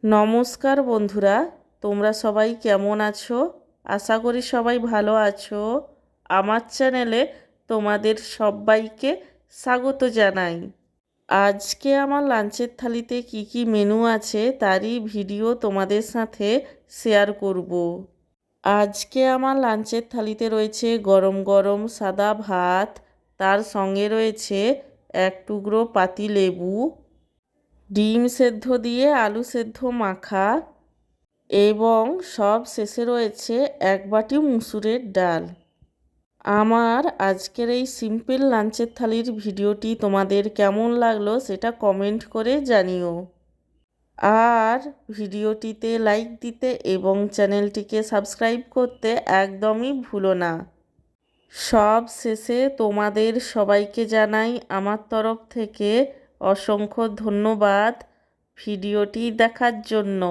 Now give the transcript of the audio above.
নমস্কার বন্ধুরা, তোমরা সবাই কেমন আছো? আশা করি সবাই ভালো আছো। আমার চ্যানেলে তোমাদের সবাইকে স্বাগত জানাই। আজকে আমার লাঞ্চের থালিতে কি কি মেনু আছে তারই ভিডিও তোমাদের সাথে শেয়ার করব। আজকে আমার লাঞ্চের থালিতে রয়েছে গরম গরম সাদা ভাত, তার সঙ্গে রয়েছে এক টুকরো পাতিলেবু, ডিম সেদ্ধ দিয়ে আলু সেদ্ধ মাখা এবং সব শেষে রয়েছে এক বাটি মুসুরের ডাল। আমার আজকের এই সিম্পল লাঞ্চের থালির ভিডিওটি তোমাদের কেমন লাগলো সেটা কমেন্ট করে জানিও। আর ভিডিওটিতে লাইক দিতে এবং চ্যানেলটিকে সাবস্ক্রাইব করতে একদমই ভুলো না। সব শেষে তোমাদের সবাইকে জানাই আমার তরফ থেকে অসংখ্য ধন্যবাদ ভিডিওটি দেখার জন্য।